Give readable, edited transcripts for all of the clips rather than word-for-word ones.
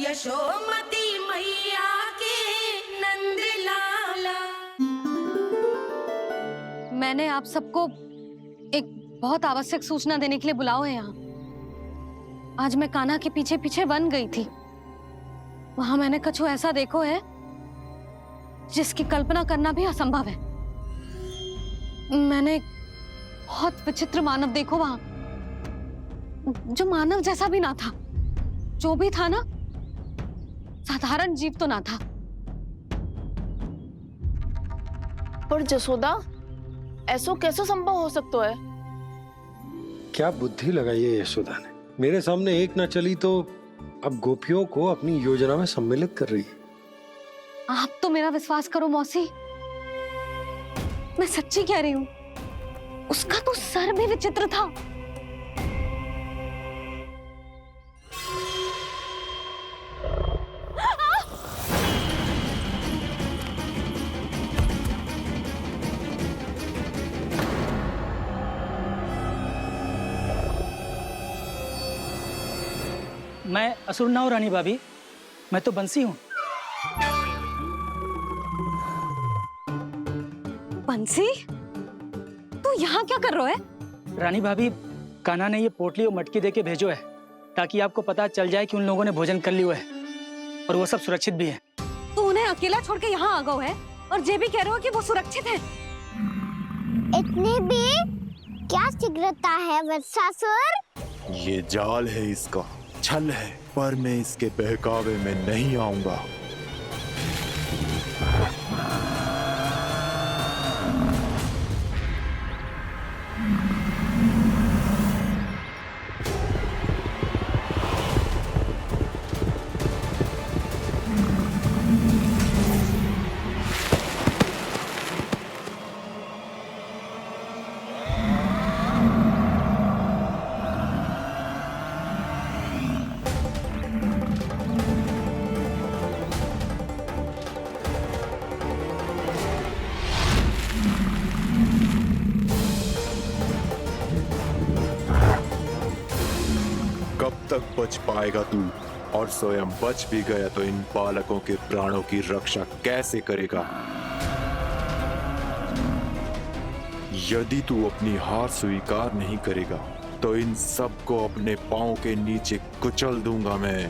यशोमती मैया के नंद लाला। मैंने आप सबको एक बहुत आवश्यक सूचना देने के लिए बुलाओ है यहाँ। आज मैं कान्हा के पीछे पीछे वन गई थी। वहां मैंने कछु ऐसा देखो है जिसकी कल्पना करना भी असंभव है। मैंने बहुत विचित्र मानव देखो वहां, जो मानव जैसा भी ना था। जो भी था ना, साधारण जीव तो ना था। पर जसोदा, ऐसो कैसे संभव हो सकता है? क्या बुद्धि लगाई है यशोदा ने। मेरे सामने एक ना चली तो अब गोपियों को अपनी योजना में सम्मिलित कर रही है। आप तो मेरा विश्वास करो मौसी, मैं सच्ची कह रही हूं। उसका तो सर भी विचित्र था। मैं असुर ना हूं रानी भाभी, मैं तो बंसी हूं। बंसी, तू यहाँ क्या कर रहा है? रानी भाभी, कान्हा ने ये पोटली और मटकी देके भेजो है ताकि आपको पता चल जाए कि उन लोगों ने भोजन कर लिया है और वो सब सुरक्षित भी है। तू उन्हें अकेला छोड़ के यहाँ आ गया है और ये भी कह रहे हो कि वो सुरक्षित है। इतनी भी क्या शीघ्रता है वत्सासुर? ये जाल है, इसका छल है, पर मैं इसके बहकावे में नहीं आऊंगा। कब तक बच पाएगा तू? और स्वयं बच भी गया तो इन बालकों के प्राणों की रक्षा कैसे करेगा? यदि तू अपनी हार स्वीकार नहीं करेगा तो इन सबको अपने पांव के नीचे कुचल दूंगा मैं।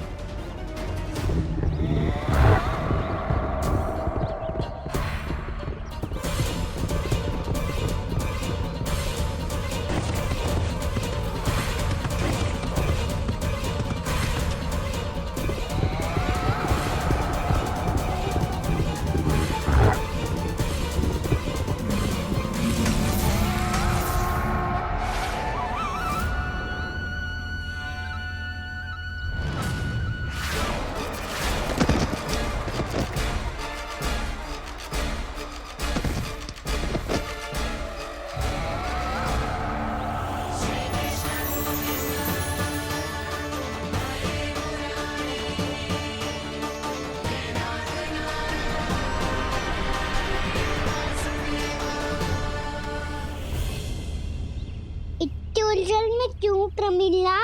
उलझन में क्यों प्रमिला?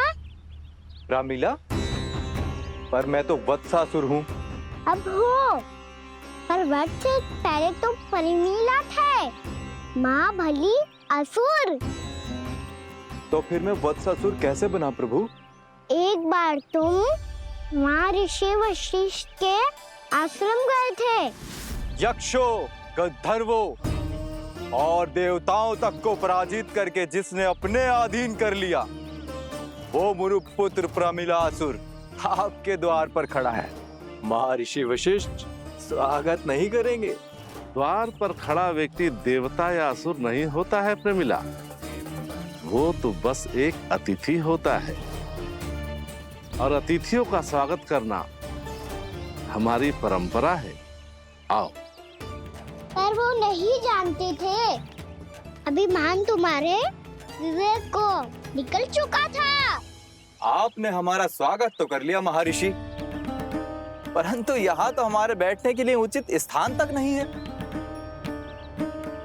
रामीला, पर मैं तो वत्सासुर हूँ। अब हो, पर वत्स से पहले तो प्रमिला थे। माँ भली असुर। तो फिर मैं वत्सासुर कैसे बना प्रभु? एक बार तुम वहाँ ऋषि वशिष्ठ के आश्रम गए थे। यक्षो, गंधर्वों और देवताओं तक को पराजित करके जिसने अपने अधीन कर लिया, वो मुरुपुत्र प्रमिलासुर आपके द्वार पर खड़ा है। महर्षि वशिष्ठ स्वागत नहीं करेंगे। द्वार पर खड़ा व्यक्ति देवता या असुर नहीं होता है प्रमिला, वो तो बस एक अतिथि होता है और अतिथियों का स्वागत करना हमारी परंपरा है। आओ। पर वो नहीं जानते थे। अभिमान तुम्हारे विवेक को निकल चुका था। आपने हमारा स्वागत तो कर लिया महर्षि, परंतु यहाँ तो हमारे बैठने के लिए उचित स्थान तक नहीं है।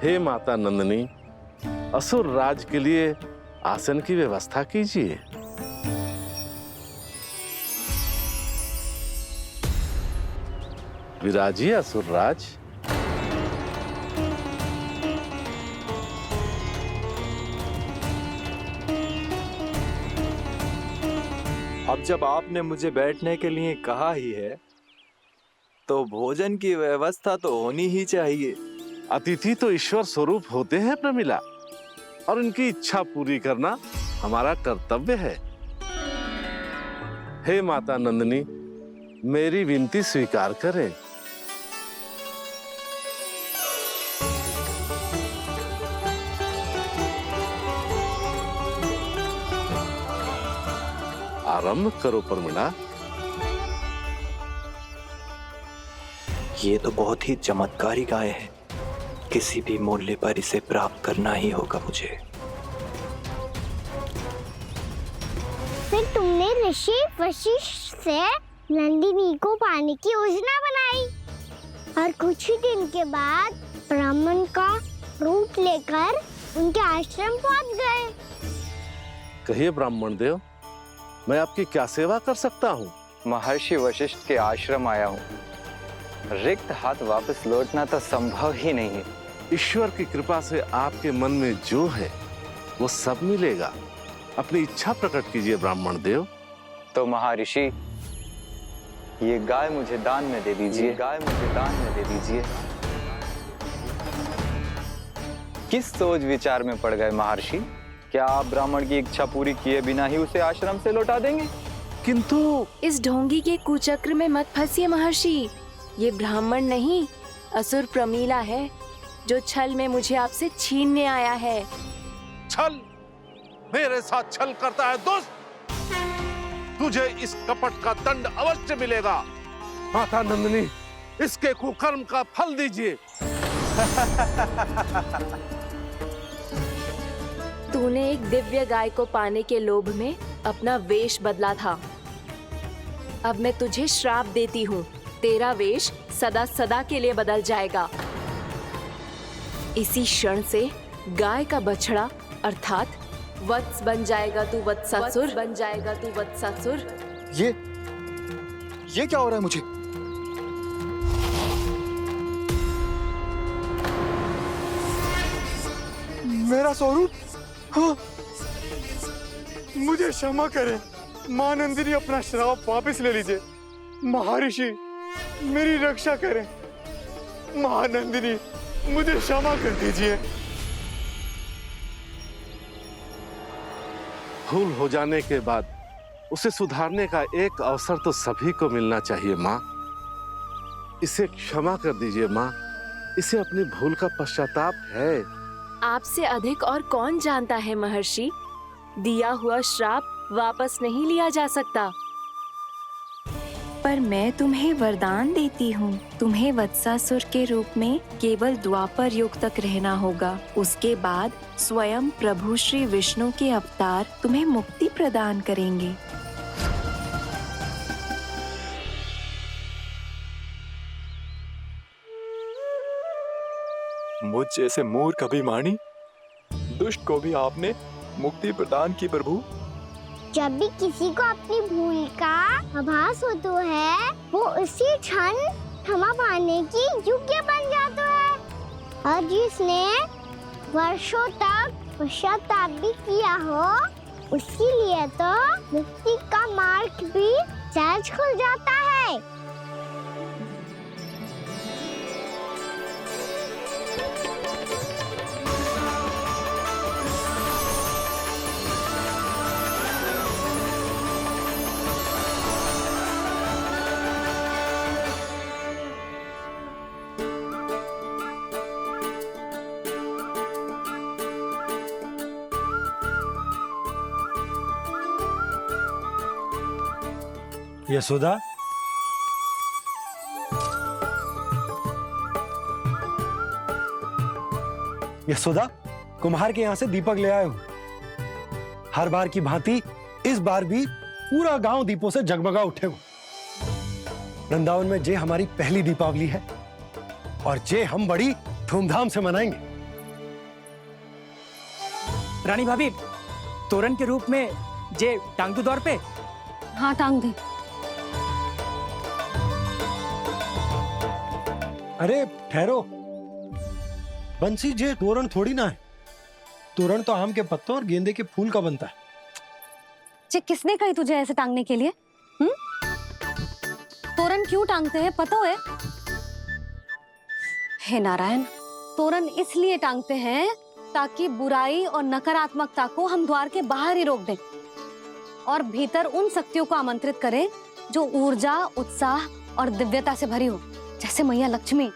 हे माता नंदिनी, असुर राज के लिए आसन की व्यवस्था कीजिए। विराजिए असुरराज। अब जब आपने मुझे बैठने के लिए कहा ही है तो भोजन की व्यवस्था तो होनी ही चाहिए। अतिथि तो ईश्वर स्वरूप होते हैं प्रमिला, और उनकी इच्छा पूरी करना हमारा कर्तव्य है। हे माता नंदिनी, मेरी विनती स्वीकार करें। आरंभ करो प्रमिला। ये तो बहुत ही चमत्कारी गाय है, किसी भी मूल्य पर इसे प्राप्त करना ही होगा मुझे। फिर तुमने ऋषि वशिष्ठ से नंदिनी को पाने की योजना बनाई और कुछ ही दिन के बाद ब्राह्मण का रूप लेकर उनके आश्रम पहुंच गए। कहिए ब्राह्मण देव, मैं आपकी क्या सेवा कर सकता हूँ? महर्षि वशिष्ठ के आश्रम आया हूँ। रिक्त हाथ वापस लौटना तो संभव ही नहीं है। ईश्वर की कृपा से आपके मन में जो है वो सब मिलेगा। अपनी इच्छा प्रकट कीजिए ब्राह्मण देव। तो महर्षि, ये गाय मुझे दान में दे दीजिए। गाय मुझे दान में दे दीजिए। किस सोच विचार में पड़ गए महर्षि? क्या आप ब्राह्मण की इच्छा पूरी किए बिना ही उसे आश्रम से लौटा देंगे? किंतु इस ढोंगी के कुचक्र में मत फंसिए महर्षि। ये ब्राह्मण नहीं, असुर प्रमीला है, जो छल में मुझे आपसे छीनने आया है। छल? मेरे साथ छल करता है दुष्ट? तुझे इस कपट का दंड अवश्य मिलेगा। माता नंदिनी, इसके कुकर्म का फल दीजिए। तूने एक दिव्य गाय को पाने के लोभ में अपना वेश बदला था। अब मैं तुझे श्राप देती हूँ, तेरा वेश सदा सदा के लिए बदल जाएगा। इसी क्षण से गाय का बछड़ा अर्थात वत्स बन जाएगा तू वत्सासुर, बन जाएगा तू वत्सासुर। ये क्या हो रहा है मुझे? मेरा स्वरूप? हाँ। मुझे क्षमा करें मां नंदिनी, अपना श्राप वापस ले लीजिए। महर्षि, मेरी रक्षा करें। महानंदिनी, मुझे क्षमा कर दीजिए। भूल हो जाने के बाद उसे सुधारने का एक अवसर तो सभी को मिलना चाहिए माँ। इसे क्षमा कर दीजिए माँ, इसे अपनी भूल का पश्चाताप है। आपसे अधिक और कौन जानता है महर्षि, दिया हुआ श्राप वापस नहीं लिया जा सकता। पर मैं तुम्हें वरदान देती हूँ, तुम्हें वत्सासुर के रूप में केवल द्वापर युग तक रहना होगा। उसके बाद स्वयं प्रभु श्री विष्णु के अवतार तुम्हें मुक्ति प्रदान करेंगे। मुझ जैसे मूर्ख अभिमानी दुष्ट को भी आपने मुक्ति प्रदान की प्रभु। जब भी किसी को अपनी भूल का आभास होता है, वो उसी क्षण क्षमा पाने की योग्य बन जाता है। और जिसने वर्षों तक पश्चाताप भी किया हो, उसके लिए तो मुक्ति का मार्ग भी सहज खुल जाता है। यशोदा, यशोदा, कुम्हार के यहाँ से दीपक ले आए हूँ। हर बार की भांति इस बार भी पूरा गांव दीपों से जगमगा उठे हूँ। वृंदावन में जे हमारी पहली दीपावली है और जे हम बड़ी धूमधाम से मनाएंगे। रानी भाभी, तोरण के रूप में जे टांग दो दौर पे। हाँ, टांग दे। अरे ठहरो, बंसी जे तोरण थोड़ी ना है। तोरण तो आम के पत्तों और गेंदे के फूल का बनता है। जे किसने कही तुझे ऐसे टांगने के लिए? तोरण क्यों टांगते हैं पता है? हे नारायण, तोरण इसलिए टांगते हैं ताकि बुराई और नकारात्मकता को हम द्वार के बाहर ही रोक दें और भीतर उन शक्तियों को आमंत्रित करें जो ऊर्जा, उत्साह और दिव्यता से भरी हो, जैसे मैया लक्ष्मी।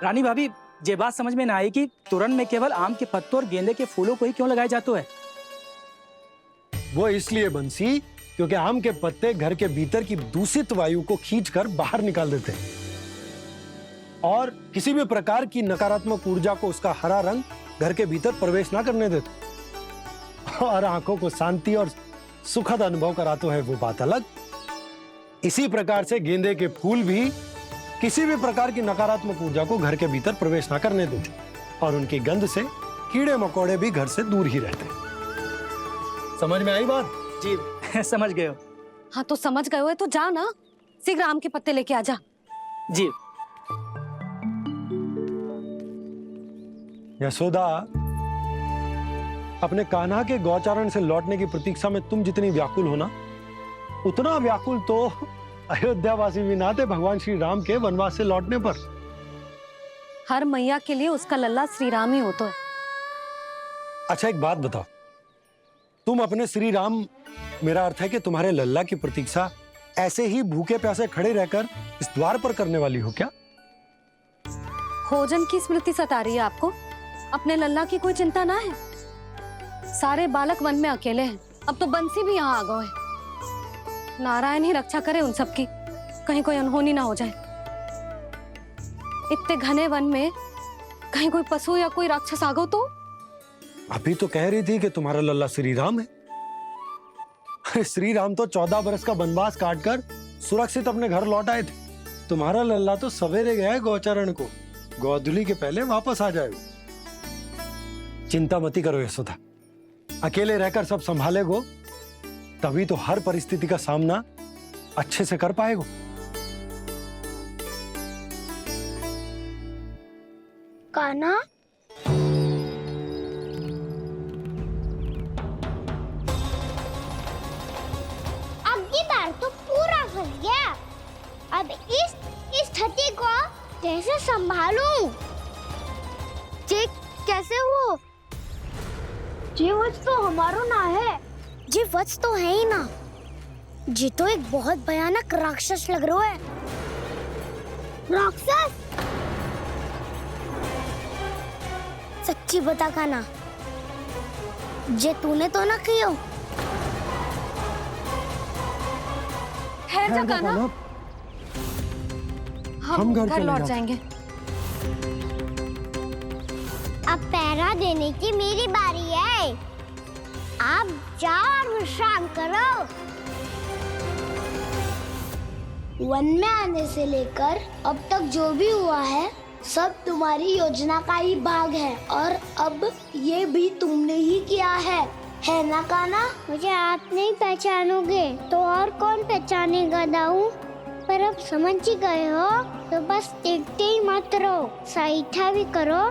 रानी भाभी, ये बात समझ में ना आई कि तोरण में केवल आम के पत्तों और गेंदे के फूलों को ही क्यों लगाए जाते हैं? वो इसलिए बंसी क्योंकि आम के पत्ते घर के भीतर की दूषित वायु को खींचकर बाहर निकाल देते हैं और किसी भी प्रकार की नकारात्मक ऊर्जा को उसका हरा रंग घर के भीतर प्रवेश ना करने देते और आंखों को शांति और सुखद अनुभव कराते है, वो बात अलग। इसी प्रकार से गेंदे के फूल भी किसी भी प्रकार की नकारात्मक ऊर्जा को घर के भीतर प्रवेश ना करने देते और उनकी गंध से कीड़े मकोड़े भी घर से दूर ही रहते। समझ में आई बात? जी समझ गए हो। हाँ तो समझ गए हो तो जा ना, शीघ्र आम के पत्ते लेके आ जा। जी। यशोदा, अपने कान्हा के गौचारण से लौटने की प्रतीक्षा में तुम जितनी व्याकुल हो ना, उतना व्याकुल तो अयोध्यावासी भी ना थे भगवान श्री राम के वनवास से लौटने पर। हर मैया के लिए उसका लल्ला श्री राम ही होता है। अच्छा एक बात बताओ, तुम अपने श्री राम, मेरा अर्थ है कि तुम्हारे लल्ला की प्रतीक्षा ऐसे ही भूखे प्यासे खड़े रहकर इस द्वार पर करने वाली हो क्या? भोजन की स्मृति सता रही है आपको? अपने लल्ला की कोई चिंता ना है। सारे बालक वन में अकेले हैं, अब तो बंसी भी यहाँ आ गए हैं। नारायण ही रक्षा करे उन सबकी, कहीं कोई अनहोनी ना हो जाए। इतने घने वन में कहीं कोई पशु या कोई राक्षस आ गो तो? अभी तो कह रही थी कि तुम्हारा लल्ला श्री राम है। अरे श्री राम तो 14 बरस का वनवास काटकर सुरक्षित अपने घर लौट आए थे। तुम्हारा लल्ला तो सवेरे गया है गौचरण को, गोधूली के पहले वापस आ जाएगा। चिंता मती करो यशोदा, अकेले रहकर सब संभालेगो तभी तो हर परिस्थिति का सामना अच्छे से कर पाएगो। कान्हा, अब की बार तो पूरा फंस गया। अब इस स्थिति को कैसे संभालूं? जी कैसे हो? जी वच तो हमारो ना है। जी वच तो है ही ना। जी तो एक बहुत भयानक राक्षस लग रहा है। राक्षस? सच्ची बता कान्हा, जे तूने तो ना कियो? ठहर जा कान्हा, हम घर लौट जाएंगे। अब पहरा देने की मेरी बारी है। आप जाओ और विश्राम करो। वन में आने से लेकर अब तक जो भी हुआ है सब तुम्हारी योजना का ही भाग है और अब ये भी तुमने ही किया है ना कान्हा? मुझे आप नहीं पहचानोगे तो और कौन पहचानेगा दाऊ? पर अब समझ ही गए हो तो बस देखते ही मत रहो, सईठा भी करो।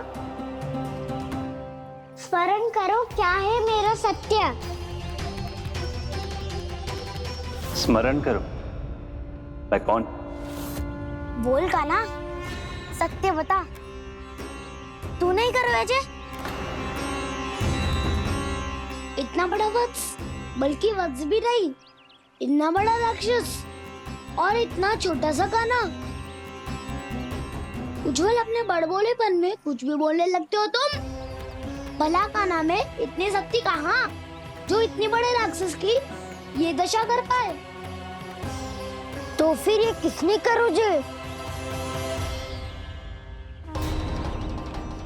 स्मरण करो क्या है मेरा सत्य। स्मरण करो? मैं कौन? बोल कान्हा, सत्य बता। तू नहीं करो अजय? इतना बड़ा वत्स, बल्कि वत्स भी नहीं, इतना बड़ा राक्षस और इतना छोटा सा कान्हा। उज्जवल अपने बड़बोलेपन में कुछ भी बोलने लगते हो तुम। भला कान्हा में इतनी शक्ति कहाँ जो इतने बड़े राक्षस की ये दशा कर पाए? तो फिर ये किसने करो जे?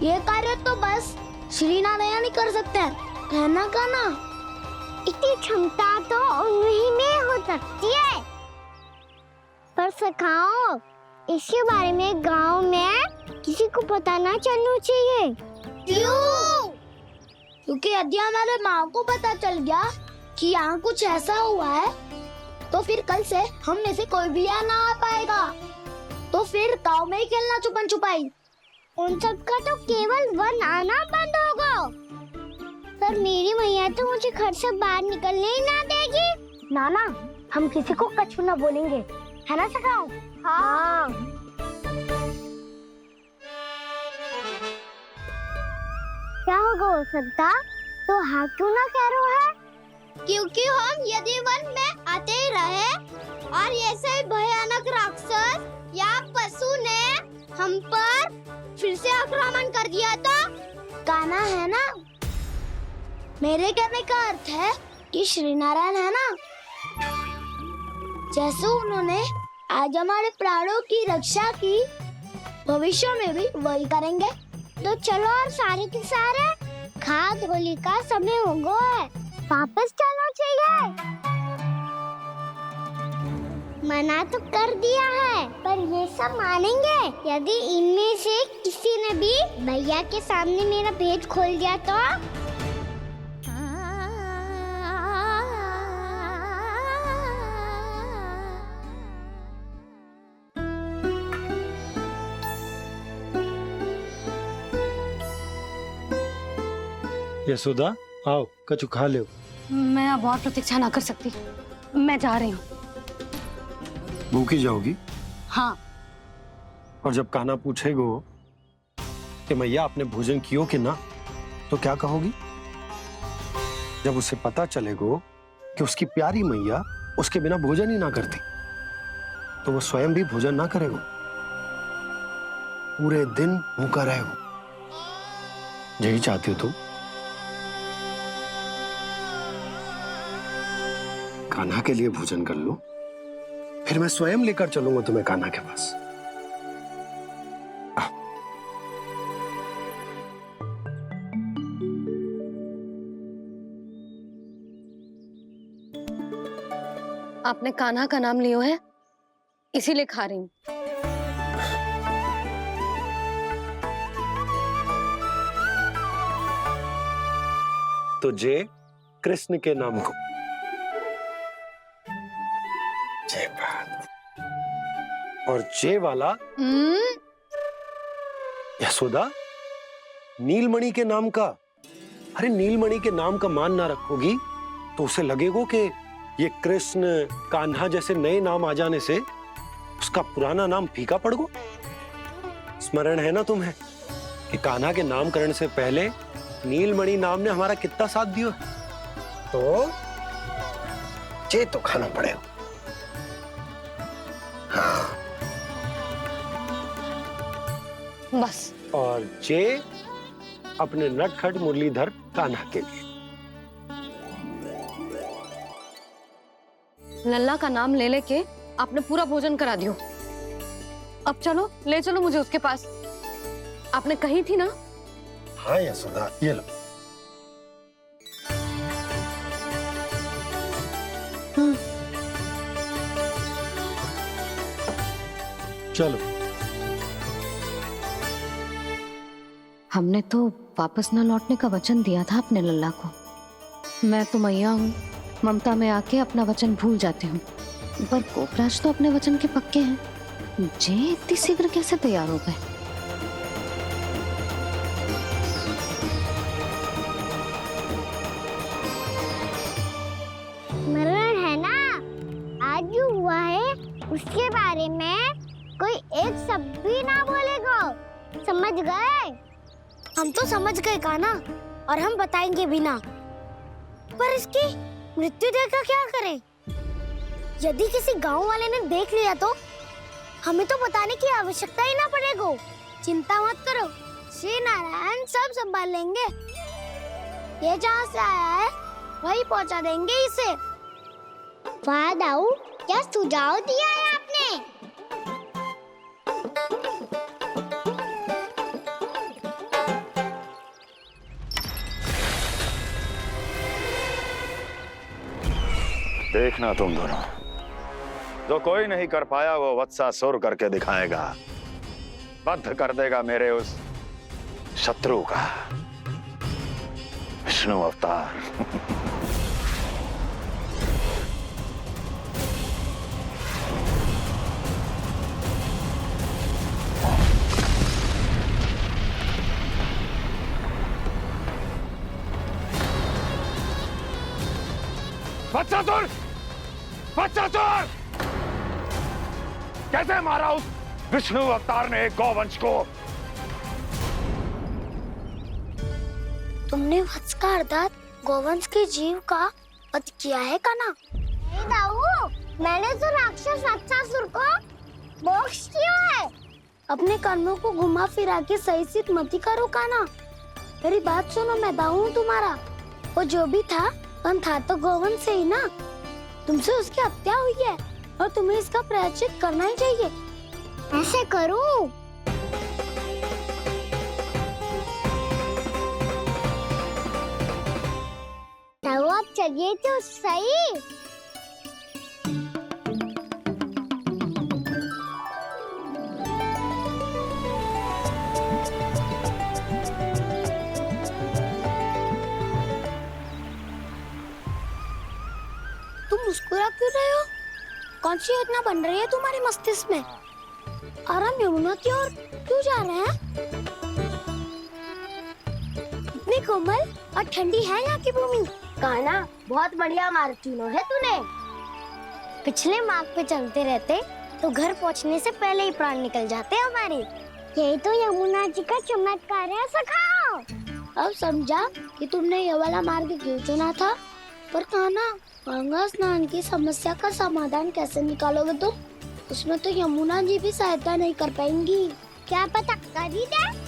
ये कार्य तो बस श्री नारायण ही कर सकते हैं, है ना कान्हा? इतनी क्षमता तो उन्हीं में हो सकती है। पर सखाओ, इसके बारे में गांव में किसी को पता ना चलना चाहिए। क्यों? क्योंकि यदि हमारे माँ को पता चल गया कि यहाँ कुछ ऐसा हुआ है तो फिर कल से हम में से कोई भी यहाँ ना आ पाएगा। तो फिर गांव में ही खेलना छुपन छुपाई। उन सबका तो केवल वन आना बंद होगा। पर मेरी मैया तो मुझे घर से बाहर निकलने ही ना देगी। नाना, हम किसी को कछु ना बोलेंगे, है ना सखाओ? हाँ। क्या होगा हो सकता? तो हाँ क्यों ना कह रहे है? क्योंकि हम यदि वन में आते ही रहे और ऐसे भयानक राक्षस या पशु ने हम पर फिर से आक्रमण कर दिया तो कान्हा है ना, मेरे कहने का अर्थ है कि श्री नारायण है ना, जैसे उन्होंने आज हमारे प्राणों की रक्षा की, भविष्य में भी वही करेंगे। तो चलो और सारे के सारे खाद होली का समय हो गया है, वापस चलो चाहिए। मना तो कर दिया है, पर ये सब मानेंगे यदि इनमें से किसी ने भी भैया के सामने मेरा भेद खोल दिया तो? यशोदा, आओ कछु खा लो। मैं अब और प्रतीक्षा ना कर सकती, मैं जा रही हूँ। भूखी जाओगी? हाँ। और जब कान्हा पूछेगो कि मैया आपने भोजन कियो कि ना, तो क्या कहोगी? जब उसे पता चलेगो कि उसकी प्यारी मैया उसके बिना भोजन ही ना करती, तो वो स्वयं भी भोजन ना करेगो, पूरे दिन भूखा रहेगो। यही चाहती हो तुम? कान्हा के लिए भोजन कर लो, फिर मैं स्वयं लेकर चलूंगा तुम्हें कान्हा के पास। आपने कान्हा का नाम लियो है, इसीलिए खा रही हूँ। तो जय कृष्ण के नाम को। जय बात। और जय वाला यशोदा, नीलमणि के नाम का। अरे नीलमणि के नाम का मान ना रखोगी तो उसे लगेगा कि ये कृष्ण कान्हा जैसे नए नाम आ जाने से उसका पुराना नाम फीका पड़ गो। स्मरण है ना तुम्हें कि कान्हा के नामकरण से पहले नीलमणि नाम ने हमारा कितना साथ दिया? तो जे तो खाना पड़ेगा। हाँ। बस। और जे अपने नटखट मुरलीधर कान्हा के लिए। लल्ला का नाम ले लेके आपने पूरा भोजन करा दियो। अब चलो, ले चलो मुझे उसके पास। आपने कही थी ना? हाँ यशोदा, ये लो। चलो। हमने तो वापस न लौटने का वचन दिया था अपने लल्ला को। मैं तो मैया हूँ, ममता में आके अपना वचन भूल जाती हूँ, पर गोपराज तो अपने वचन के पक्के हैं। जे इतनी शीघ्र कैसे तैयार हो गए? मरण है ना, आज जो हुआ है उसके बारे में कोई एक शब्द भी ना बोलेगा, समझ गए? हम तो समझ गए कान्हा, और हम बताएंगे भी ना। पर इसकी मृत्यु देखकर क्या करें? यदि किसी गांव वाले ने देख लिया तो हमें तो बताने की आवश्यकता ही ना पड़ेगा। चिंता मत करो, श्री नारायण सब संभाल लेंगे। ये जहाँ से आया है वही पहुँचा देंगे इसे। वाह दाऊ, क्या सुझाव दिया है आपने? देखना तुम दोनों, जो कोई नहीं कर पाया वो वत्सासुर करके दिखाएगा, बद्ध कर देगा मेरे उस शत्रु का विष्णु अवतार। वत्सासुर! वत्सासुर! कैसे मारा उस विष्णु अवतार ने गौवंश को? तुमने वत्स का अर्थात गोवंश के जीव का वध किया है काना? नहीं दाऊ, मैंने तो राक्षस वत्सासुर को मोक्ष किया है। अपने कर्मों को घुमा फिरा के सही सिद्ध मत करो काना। मेरी बात सुनो, मैं दाऊ हूँ तुम्हारा। वो जो भी था था तो गोवंश से ही ना। तुमसे उसकी हत्या हुई है और तुम्हें इसका प्रायश्चित करना ही चाहिए। ऐसे करूं? तो आप चलिए तो सही। तुम मुस्कुरा क्यों रहे हो? कौन सी योजना बन रही है तुम्हारे मस्तिष्क में? और हम यमुना की ओर क्यों जा रहे हैं? इतनी कोमल और ठंडी है यहाँ की भूमि। कान्हा, बहुत बढ़िया मार्ग चुना है तूने। पिछले मार्ग पे चलते रहते तो घर पहुँचने से पहले ही प्राण निकल जाते हमारे। यही तो यमुना जी का चमत्कार है सखाओ। अब समझा कि तुमने ये वाला मार्ग क्यों चुना था। पर कान्हा, गंगा स्नान की समस्या का समाधान कैसे निकालोगे तुम? उसमें तो यमुना जी भी सहायता नहीं कर पाएंगी। क्या पता कर ही दे।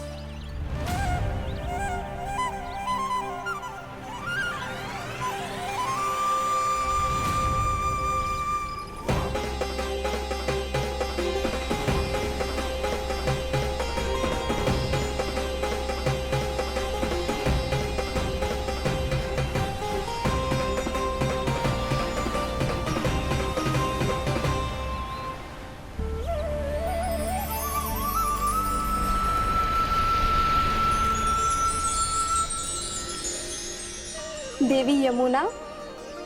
देवी यमुना,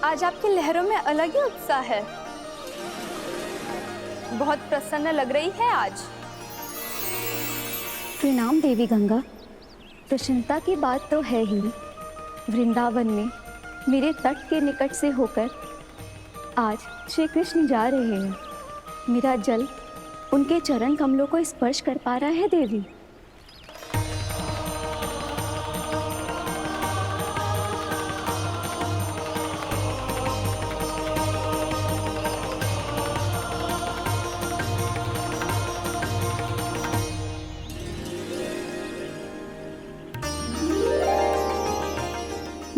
आज आपकी लहरों में अलग ही उत्साह है। बहुत प्रसन्न लग रही है आज। प्रणाम देवी गंगा। प्रसन्नता की बात तो है ही। वृंदावन में मेरे तट के निकट से होकर आज श्री कृष्ण जा रहे हैं। मेरा जल उनके चरण कमलों को स्पर्श कर पा रहा है देवी।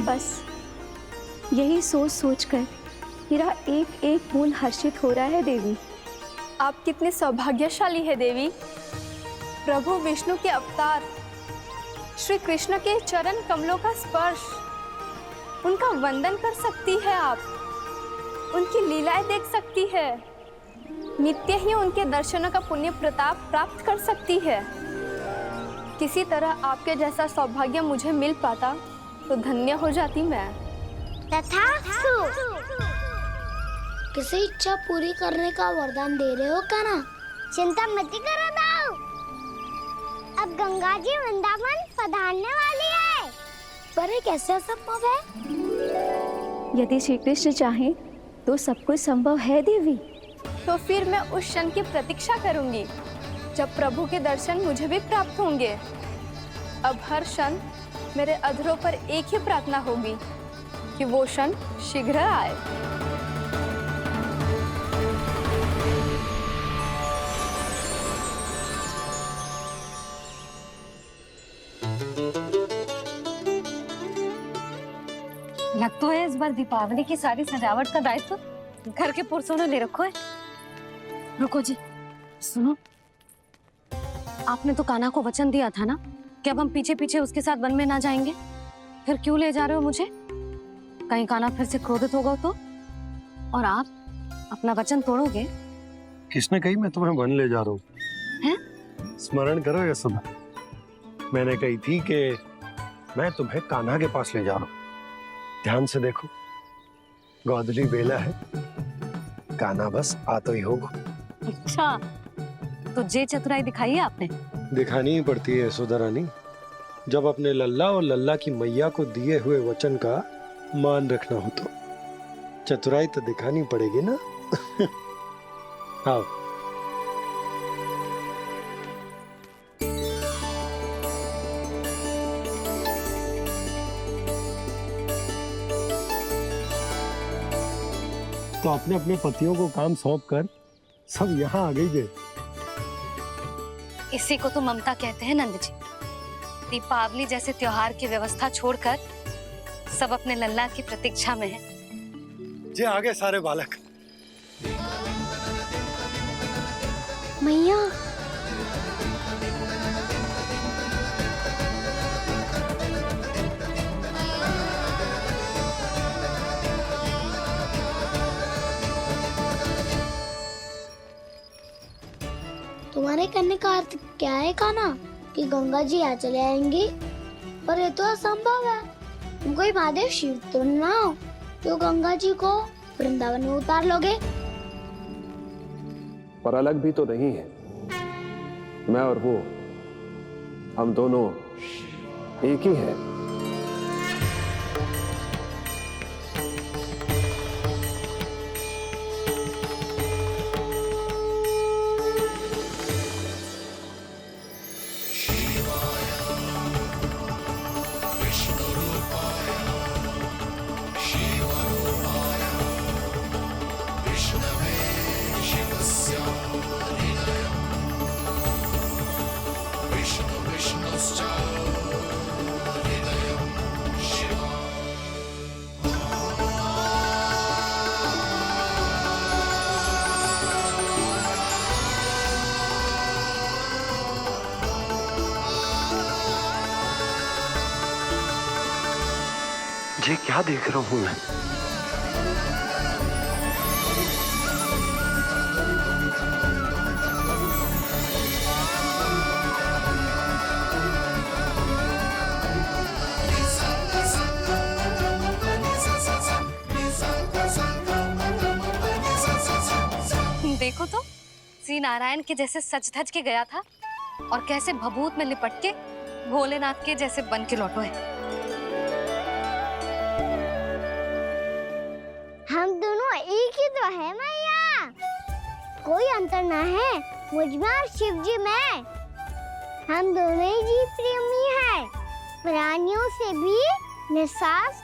बस यही सोच सोचकर मेरा एक एक बूंद हर्षित हो रहा है देवी। आप कितने सौभाग्यशाली है देवी। प्रभु विष्णु के अवतार श्री कृष्ण के चरण कमलों का स्पर्श, उनका वंदन कर सकती है आप, उनकी लीलाएं देख सकती है, नित्य ही उनके दर्शनों का पुण्य प्रताप प्राप्त कर सकती है। किसी तरह आपके जैसा सौभाग्य मुझे मिल पाता तो धन्य हो जाती मैं। किसी इच्छा पूरी करने का वरदान दे रहे हो क्या ना? चिंता मत करो दाऊ। अब गंगा जी वृंदावन पधारने वाली है। पर ये कैसे संभव है? यदि श्री कृष्ण चाहे तो सब कुछ संभव है देवी। तो फिर मैं उस क्षण की प्रतीक्षा करूंगी जब प्रभु के दर्शन मुझे भी प्राप्त होंगे। अब हर क्षण मेरे अधरों पर एक ही प्रार्थना होगी कि वो क्षण शीघ्र आए। लग तो है इस बार दीपावली की सारी सजावट का दायित्व घर के पुरुषों ने ले रखो है। रुको जी, सुनो, आपने तो कान्हा को वचन दिया था ना कि अब हम पीछे पीछे उसके साथ वन में ना जाएंगे। फिर क्यों ले जा रहे हो मुझे? कहीं कान्हा फिर से क्रोधित होगा तो? और आप अपना वचन तोड़ोगे? किसने कही मैं तुम्हें वन ले जा रहा हूँ? हैं? स्मरण करो यशोदा, मैंने कही थी कि मैं तुम्हें कान्हा के पास ले जा रहा हूँ। ध्यान से देखो, गोधली बेला है, कान्हा बस आ तो ही होगा। अच्छा, तो जे चतुराई दिखाई है आपने? दिखानी ही पड़ती है यशोदा रानी, जब अपने लल्ला और लल्ला की मैया को दिए हुए वचन का मान रखना हो तो। चतुराई तो दिखानी पड़ेगी ना। आओ। तो अपने अपने पतियों को काम सौंप कर सब यहाँ आ गए। इसी को तो ममता कहते हैं नंद जी। दीपावली जैसे त्योहार की व्यवस्था छोड़कर सब अपने लल्ला की प्रतीक्षा में हैं। जे आगे सारे बालक। मैया तुम्हारे कहने का अर्थ क्या है कान्हा? कि गंगा जी यहाँ चले आएंगी? पर ये तो असंभव है। तुम कोई महादेव शिव तो ना हो जो गंगा जी को वृंदावन में उतार लोगे। पर अलग भी तो नहीं है। मैं और वो, हम दोनों एक ही हैं। ये क्या देख रहा हूं मैं? देखो तो श्री नारायण के जैसे सज धज के गया था और कैसे भभूत में लिपट के भोलेनाथ के जैसे बन के लौटो है। हम दोनों एक ही तो है मैया। कोई अंतर ना है मुझ में और शिव जी में। हम दोनों ही जीव प्रेमी हैं। प्राणियों से भी निस्वार्थ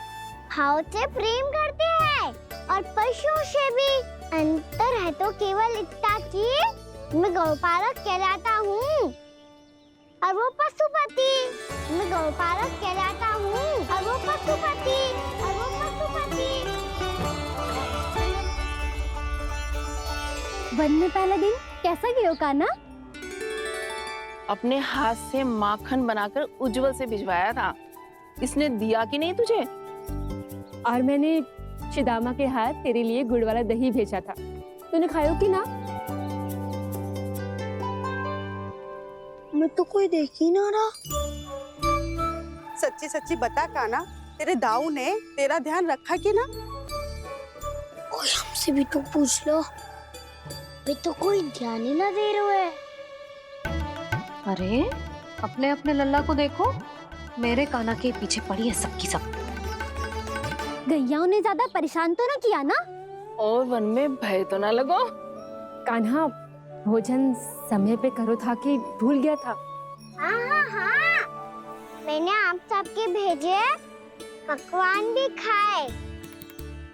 भाव से प्रेम करते हैं और पशुओं से भी। अंतर है तो केवल इतना कि मैं गौपालक कहलाता हूँ और वो पशुपति। मैं गौपालक कहलाता हूँ और वो पशुपति। वन में पहला दिन कैसा गया कान्हा? अपने हाथ से माखन बनाकर उज्जवल से भिजवाया था। इसने दिया कि नहीं तुझे? और मैंने शिदामा के हाथ तेरे लिए गुड़ वाला दही भेजा था। तूने खायो कि ना? मैं तो कोई देख ही ना रहा। सच्ची सच्ची बता कान्हा, तेरे दाऊ ने तेरा ध्यान रखा कि ना? कोई हमसे भी तो पूछ लो। वे तो कोई ध्यान ही ना दे रहे हैं। अरे अपने अपने लल्ला को देखो, मेरे कान्हा के पीछे पड़ी है सबकी सब। गैयाओं ने ज्यादा परेशान तो ना किया ना? और वन में भय तो ना लगो? कान्हा भोजन समय पे करो था कि भूल गया था? हाँ। मैंने आप सबके भेजे पकवान भी खाए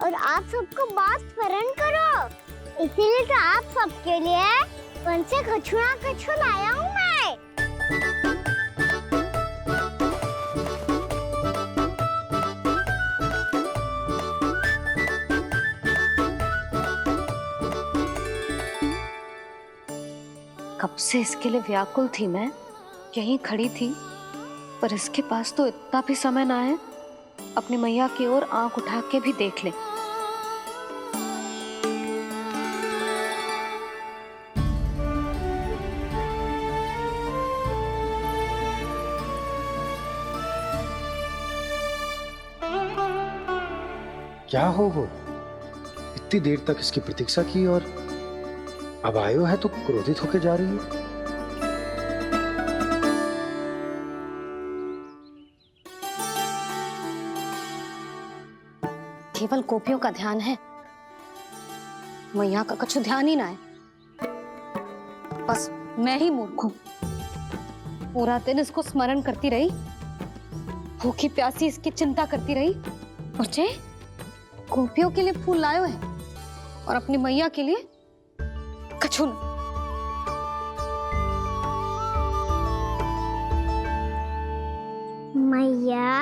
और आप सबको बात स्मरण करो। इसीलिए तो आप सबके लिए वन से कछु ना कछु लाया हूँ मैं। कब से इसके लिए व्याकुल थी मैं, यहीं खड़ी थी, पर इसके पास तो इतना भी समय ना है अपनी मैया की ओर आंख उठा के भी देख ले। क्या हो वो? इतनी देर तक इसकी प्रतीक्षा की और अब आयो है तो क्रोधित होकर जा रही है। केवल गोपियों का ध्यान है मैया का कुछ ध्यान ही ना है। बस मैं ही मूर्ख हूँ। पूरा दिन इसको स्मरण करती रही, भूखी प्यासी इसकी चिंता करती रही, और जे गोपियों के लिए फूल लायो है और अपनी मैया के लिए कछु न। मैया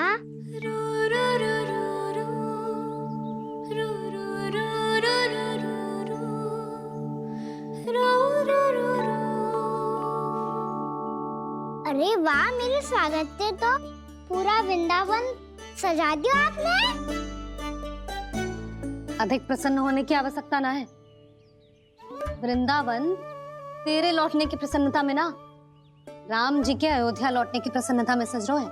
अरे वाह, मेरे स्वागत से तो पूरा वृंदावन सजा दिया आपने। अधिक प्रसन्न होने की आवश्यकता ना है। वृंदावन तेरे लौटने की प्रसन्नता में ना, राम जी के अयोध्या लौटने की प्रसन्नता में सज रहा है।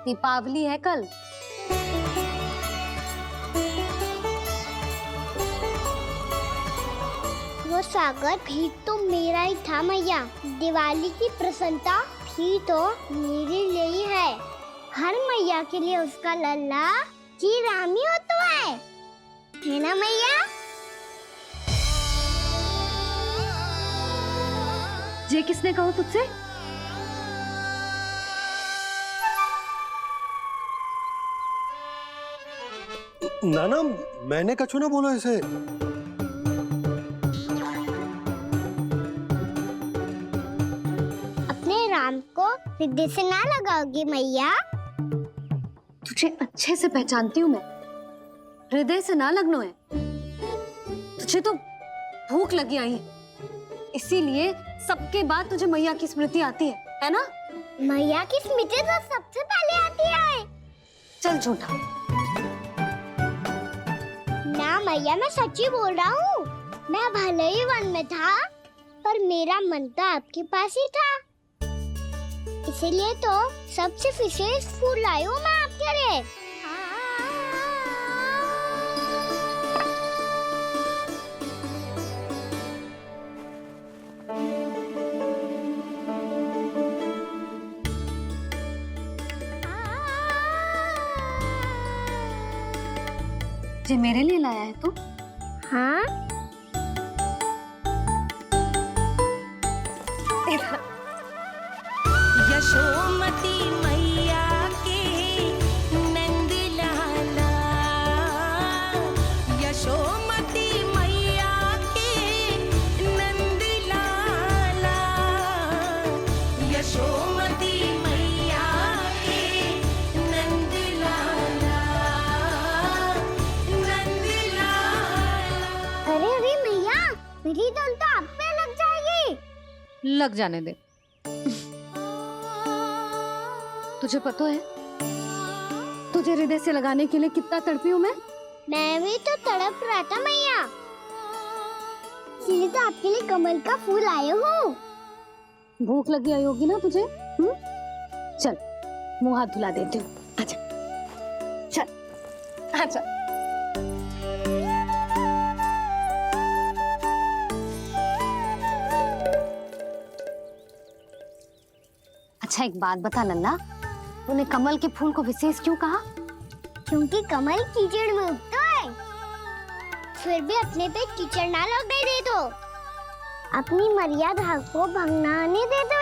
दीपावली है कल। वो स्वागत भी तो मेरा ही था मैया। दिवाली की प्रसन्नता भी तो मेरे लिए ही है। हर मैया के लिए उसका लल्ला जी राम ही होता है ना मैया? ये किसने कहा तुझसे? नाना, मैंने कछु ना बोलो इसे। अपने राम को हृदय से ना लगाओगी मैया? तुझे अच्छे से पहचानती हूँ मैं, हृदय से ना लगनो है। तुझे तो भूख लगी आई है, इसीलिए सबके बाद तुझे मैया की स्मृति आती है ना? मैया की स्मृति तो सबसे पहले आती है। चल झूठा। ना मैया, मैं सच्ची बोल रहा हूँ। मैं भले ही वन में था, पर मेरा मन तो आपके पास ही था। इसीलिए तो सबसे विशेष फूल लाई हूँ मैं आपके लिए। ये मेरे लिए लाया है तू? हाँ। यशोमती मैया के नंद लाला, यशोमती मैया के नंद लाला, यशोमती मैया के नंद लाला, नंद लाला। अरे अरे मैया, मेरी धुन तो आप पे लग जाएगी। लग जाने दे। तुझे पता है तुझे हृदय से लगाने के लिए कितना तड़पी हूँ मैं? मैं भी तो तड़प रहा था मैया, इसलिए तो आपके लिए कमल का फूल आया हूँ। भूख लगी आई होगी ना तुझे? चल मुंह हाथ धुला देती हूँ। आजा, चल आजा। अच्छा एक बात बता नन्ना, तूने कमल के फूल को विशेष क्यों कहा? क्योंकि कमल कीचड़ में उगता है, फिर भी अपने पे कीचड़ ना लगने दे दो। अपनी मर्यादा को भंगना नहीं दे दो।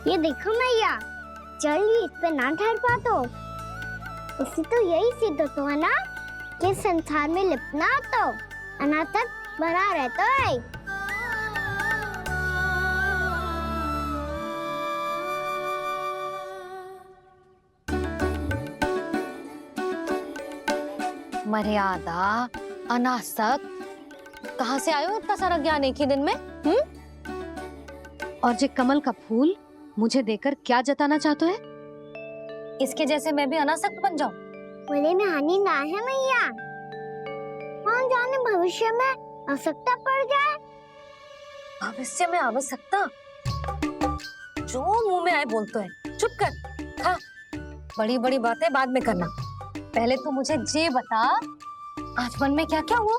ये देखो मैया, जल भी इस पे ना ठहर पा तो उससे तो यही सिद्ध होता है ना कि संसार में लिपना तो अनाथ तक बना रहता है। मर्यादा, अनासक्त, कहाँ से आयो इतना सारा ज्ञान एक ही दिन में? और ये कमल का फूल मुझे देकर क्या जताना चाहते है? इसके जैसे मैं भी अनासक्त बन जाऊं? बोले में हानि ना है मैया, कौन जाने भविष्य में आवश्यकता पड़ जाए। भविष्य में आवश्यकता? जो मुंह में आए बोलते हैं। चुप कर। हाँ, बड़ी बड़ी बातें बाद में करना, पहले तो मुझे ये बता आज मन में क्या क्या हुआ?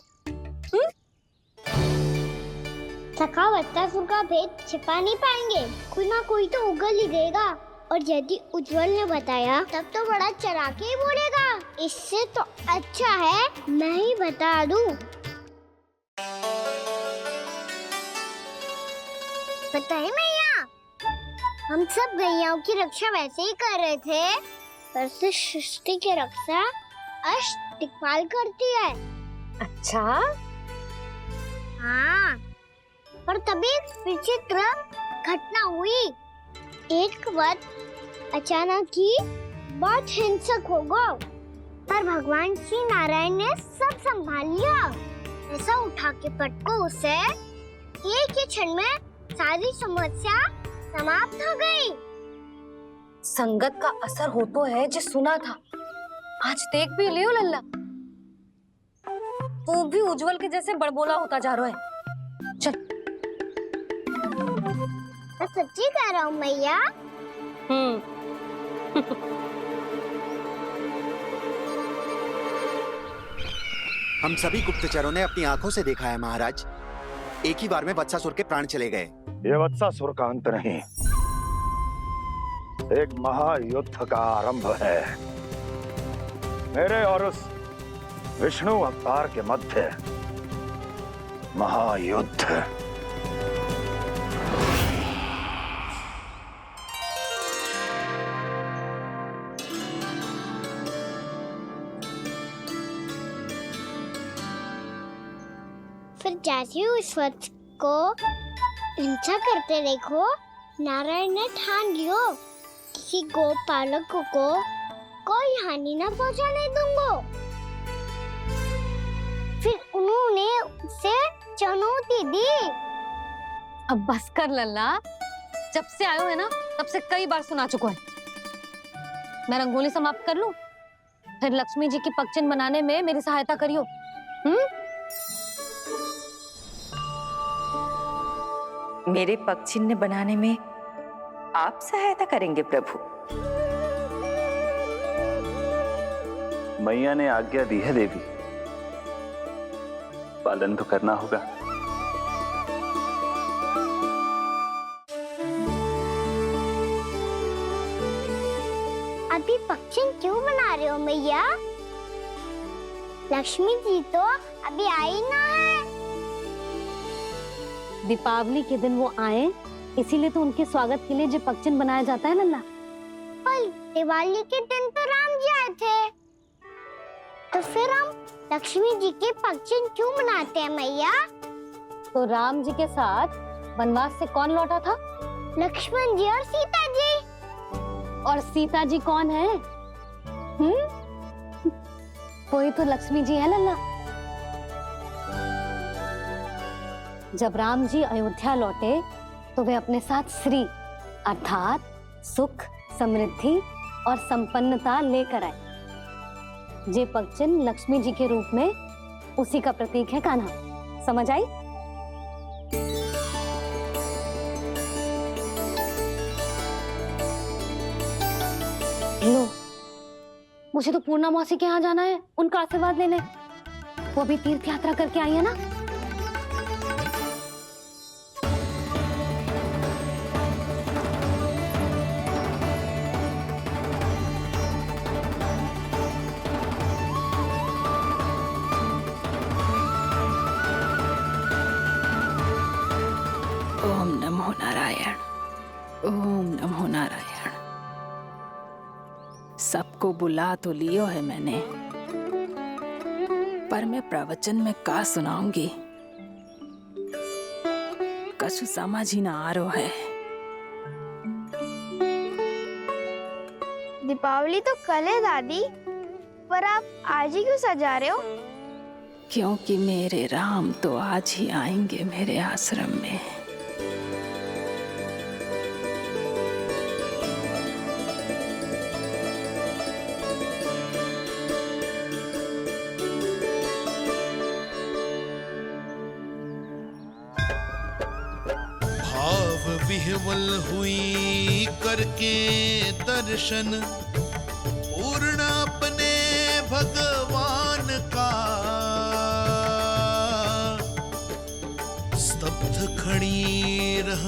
सखावत्तासुर का भेद छिपा नहीं पाएंगे, कोई ना कोई तो उगल ही देगा। और यदि उज्जवल ने बताया तब तो बड़ा चढ़ा के ही बोलेगा। इससे तो अच्छा है मैं ही बता दूं। पता है मैया, हम सब गैयाओं की रक्षा वैसे ही कर रहे थे, पर से सृष्टि की रक्षा दिक्पाल करती है। अच्छा? हाँ, पर तभी एक विचित्र घटना हुई। एक वक्त अचानक ही बहुत हिंसक हो गया, पर भगवान श्री नारायण ने सब संभाल लिया। ऐसा उठा के पटको उसे, एक ही क्षण में सारी समस्या समाप्त हो गई। संगत का असर हो तो है जो सुना था, आज देख भी लियो लल्ला, तू भी उज्जवल के जैसे बड़बोला होता जा रहा है। चल। मैं सच्ची कह रहा हूँ मैया। हम सभी गुप्तचरों ने अपनी आंखों से देखा है महाराज, एक ही बार में वत्सासुर के प्राण चले गए। ये वत्सासुर का अंत नहीं, एक महायुद्ध का आरंभ है। मेरे और उस विष्णु अवतार के मध्य महायुद्ध। फिर जैसे ही उस वत्स को हिंसा करते देखो, नारायण ने ठान लियो किसी गोपालक को कोई हानि न पहुंचाने दूंगा। फिर उन्होंने उसे चुनौती दी। अब बस कर लल्ला, जब से आयो है ना तब से कई बार सुना चुका है। मैं रंगोली समाप्त कर लूं, फिर लक्ष्मी जी की पगचिन बनाने में मेरी सहायता करियो। मेरे पगचिन्ह बनाने में आप सहायता करेंगे प्रभु? मैया ने आज्ञा दी है देवी, पालन तो करना होगा। अभी पगचिन क्यों बना रहे हो मैया? लक्ष्मी जी तो अभी आई ना है। दीपावली के दिन वो आए, इसीलिए तो उनके स्वागत के लिए जो पगचिन बनाया जाता है लल्ला। पर दिवाली के दिन तो राम जी आए थे, तो फिर हम लक्ष्मी जी के पगचिन क्यों बनाते हैं मैया? तो राम जी के साथ वनवास से कौन लौटा था? लक्ष्मण जी और सीता जी। और सीता जी कौन है? वही तो लक्ष्मी जी है लल्ला। जब राम जी अयोध्या लौटे तो वे अपने साथ श्री अर्थात सुख, समृद्धि और संपन्नता लेकर आए। जे पगचिन लक्ष्मी जी के रूप में उसी का प्रतीक है कान्हा। समझ आई? लो, मुझे तो पूर्णा मौसी के यहाँ जाना है, उनका आशीर्वाद लेने। वो भी तीर्थ यात्रा करके आई है ना। ओम नमो नारायण, ओम नमो नारायण। सबको बुला तो लियो है मैंने, पर मैं प्रवचन में का सुनाऊंगी, कछु समझ ही ना आ रहा है। दीपावली तो कल है दादी, पर आप आज ही क्यों सजा रहे हो? क्योंकि मेरे राम तो आज ही आएंगे मेरे आश्रम में। विह्वल हुई करके दर्शन, पूर्ण अपने भगवान का, स्तब्ध खड़ी रह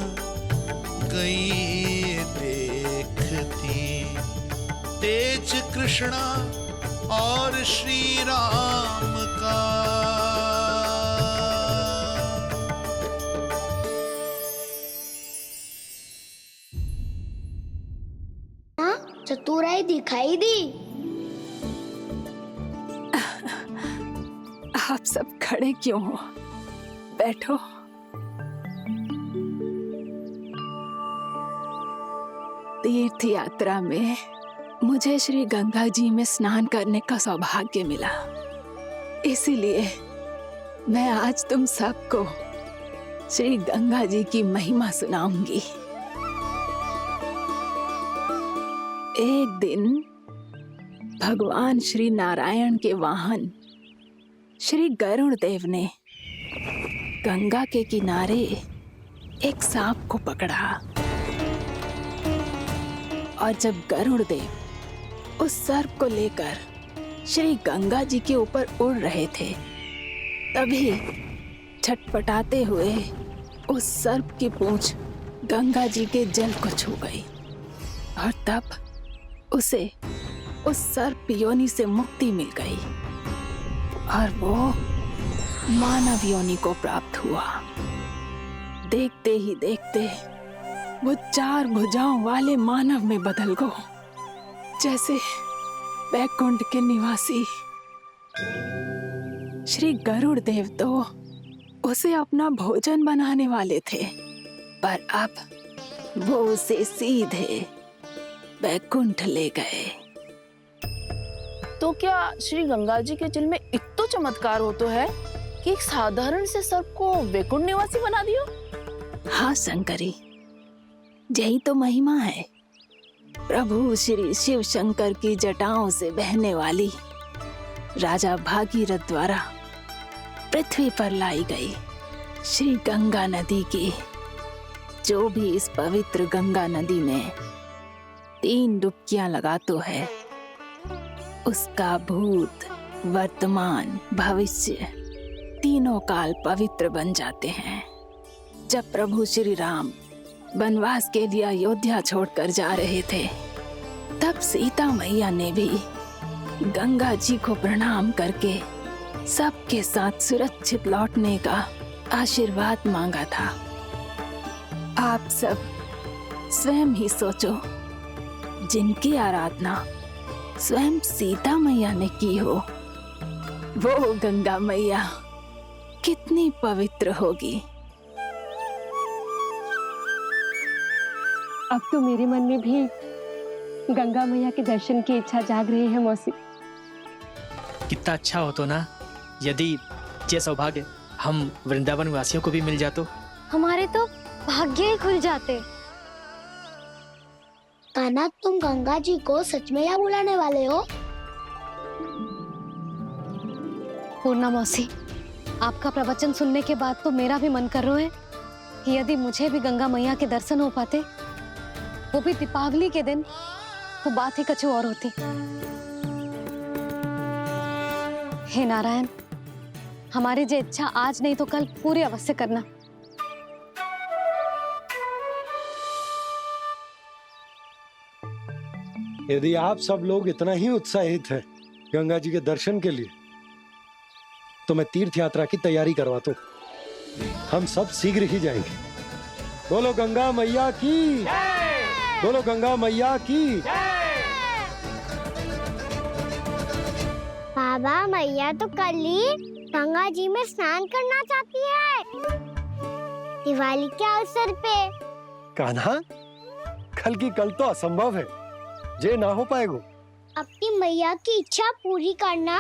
गई देखती कृष्णा और श्री राम का। चतुराई दिखाई दी। आप सब खड़े क्यों हो? बैठो। तीर्थ यात्रा में मुझे श्री गंगा जी में स्नान करने का सौभाग्य मिला, इसीलिए मैं आज तुम सबको श्री गंगा जी की महिमा सुनाऊंगी। एक दिन भगवान श्री नारायण के वाहन श्री गरुड़ देव ने गंगा के किनारे एक सांप को पकड़ा, और जब गरुड़ देव उस सर्प को लेकर श्री गंगा जी के ऊपर उड़ रहे थे, तभी छटपटाते हुए उस सर्प की पूंछ गंगा जी के जल को छू गई, और तब उसे उस सर्प योनि से मुक्ति मिल गई और वो मानव योनि को प्राप्त हुआ। देखते ही देखते वो 4 भुजाओं वाले मानव में बदल गो, जैसे वैकुंठ के निवासी। श्री गरुड़ देव तो उसे अपना भोजन बनाने वाले थे, पर अब वो उसे सीधे वैकुंठ ले गए। तो क्या श्री गंगा जी के जल में इतना चमत्कार हो तो है कि एक साधारण से सर्प को वैकुंठ निवासी बना दियो? हाँ शंकरी, यही तो महिमा है। प्रभु श्री शिव शंकर की जटाओं से बहने वाली राजा भागीरथ द्वारा पृथ्वी पर लाई गई श्री गंगा नदी की, जो भी इस पवित्र गंगा नदी में 3 डुबकियां लगातो है, उसका भूत, वर्तमान, भविष्य तीनों काल पवित्र बन जाते हैं। जब प्रभु श्री राम वनवास के लिए अयोध्या छोड़कर जा रहे थे, तब सीता मैया ने भी गंगा जी को प्रणाम करके सबके साथ सुरक्षित लौटने का आशीर्वाद मांगा था। आप सब स्वयं ही सोचो, जिनकी आराधना स्वयं सीता मैया ने की हो, वो गंगा मैया कितनी पवित्र होगी। अब तो मेरे मन में भी गंगा मैया के दर्शन की इच्छा जाग रही है मौसी। कितना अच्छा हो तो ना यदि ये सौभाग्य हम वृंदावन वासियों को भी मिल जातो। हमारे तो भाग्य ही खुल जाते। कान्हा, तुम गंगा जी को सच में यहाँ बुलाने वाले हो? पूर्णा मौसी, आपका प्रवचन सुनने के बाद तो मेरा भी मन कर रहा है कि यदि मुझे भी गंगा मैया के दर्शन हो पाते, वो भी दीपावली के दिन, तो बात ही कुछ और होती। हे नारायण, हमारी जो इच्छा आज नहीं तो कल पूरी अवश्य करना। यदि आप सब लोग इतना ही उत्साहित हैं गंगा जी के दर्शन के लिए, तो मैं तीर्थ यात्रा की तैयारी करवाता हूँ। हम सब शीघ्र ही जाएंगे। बोलो गंगा मैया की, बोलो गंगा मैया की। बाबा, मैया तो कल ही गंगा जी में स्नान करना चाहती है, दिवाली के अवसर पे। कान्हा, कल की कल तो असंभव है, जे ना हो पाएगा। अपनी मैया की इच्छा पूरी करना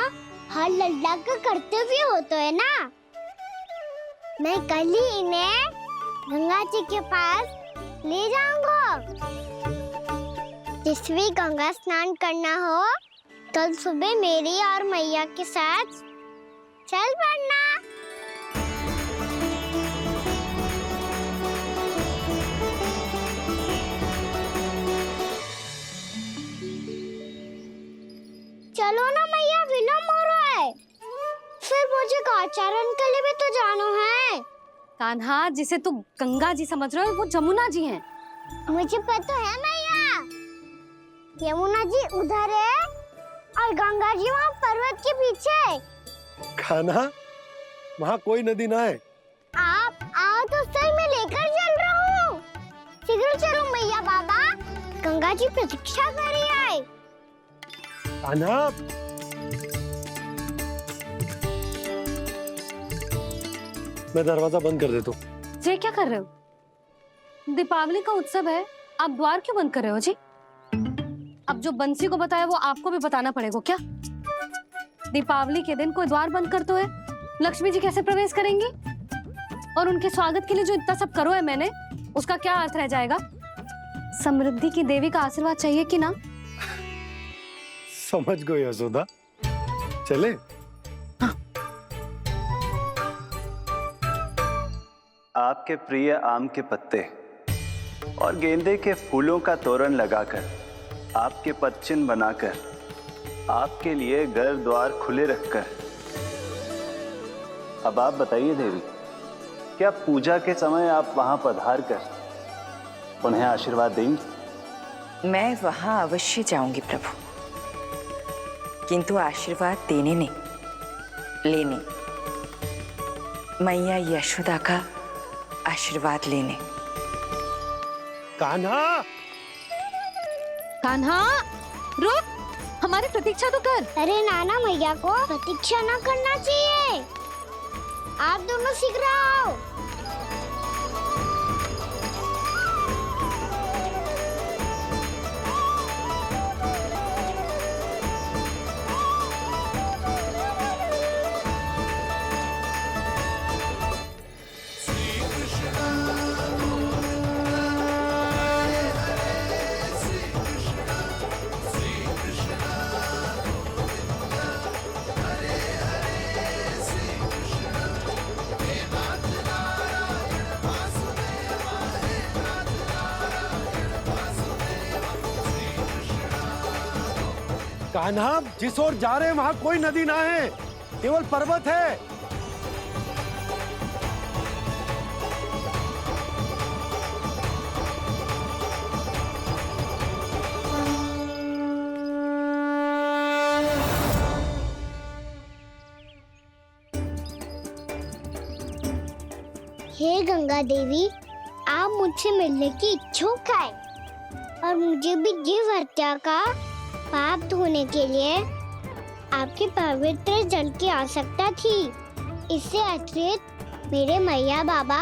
हर लल्ला का कर्तव्य होता है ना। मैं कल ही इन्हें गंगा जी के पास ले जाऊंगा। जिस भी गंगा स्नान करना हो, कल सुबह मेरी और मैया के साथ चल पड़ना। चलो ना मैया, विलम्ब हो रहा है। फिर मुझे आचरण के लिए भी तो जाना है। कान्हा, जिसे तू गंगा जी समझ रहे हो, वो जमुना जी हैं। मुझे पता है मैया, यमुना जी उधर है और गंगा जी वहाँ पर्वत के पीछे। कान्हा, वहाँ कोई नदी ना है। आप आओ तो सही, मैं लेकर चल रहा हूँ। शीघ्र चलो मैया बाबा, गंगा जी प्रतीक्षा कर रही है। कान्हा, मैं दरवाजा बंद कर देता हूँ। ये क्या कर रहे हो? दीपावली का उत्सव है, आप द्वार क्यों बंद कर रहे हो जी? अब जो बंसी को बताया वो आपको भी बताना पड़ेगा क्या? दीपावली के दिन कोई द्वार बंद कर तो है, लक्ष्मी जी कैसे प्रवेश करेंगी? और उनके स्वागत के लिए जो इतना सब करो है मैंने, उसका क्या अर्थ रह जाएगा? समृद्धि की देवी का आशीर्वाद चाहिए कि ना? समझ गई यशोदा, चले। आपके प्रिय आम के पत्ते और गेंदे के फूलों का तोरण लगाकर, आपके पदचिन्ह बनाकर, आपके लिए घर द्वार खुले रखकर, अब आप बताइए देवी, क्या पूजा के समय आप वहां पधार कर उन्हें आशीर्वाद देंगी? मैं वहां अवश्य जाऊंगी प्रभु, किंतु आशीर्वाद देने नहीं, लेने, मैया यशोदा का आशीर्वाद लेने। कान्हा, कान्हा, रुक, हमारी प्रतीक्षा तो कर। अरे नाना, मैया को प्रतीक्षा ना करना चाहिए। आप दोनों शीघ्र आओ। कान्हा, जिस ओर जा रहे हैं वहां कोई नदी ना है, केवल पर्वत है। हे गंगा देवी, आप मुझसे मिलने की इच्छुक है और मुझे भी जीव हत्या का पाप धोने के लिए आपके पवित्र जल की आवश्यकता थी। इससे अतिरिक्त मेरे मैया बाबा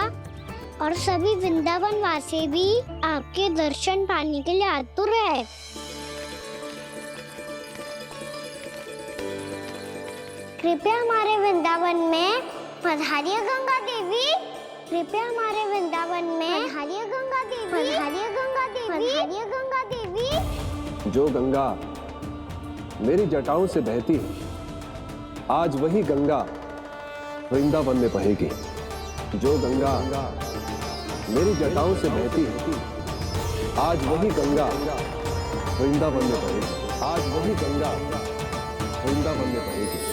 और सभी वृंदावन वासी भी आपके दर्शन पाने के लिए आतुर है। कृपया हमारे वृंदावन में पधारिए गंगा देवी। कृपया हमारे वृंदावन में पधारिए गंगा देवी। पधारिए गंगा देवी। पधारिए गंगा देवी। जो गंगा मेरी जटाओं से बहती है, आज वही गंगा वृंदावन में बहेगी। जो गंगा मेरी जटाओं से बहती है, आज वही गंगा वृंदावन में बहेगी। आज वही गंगा वृंदावन में बहेगी।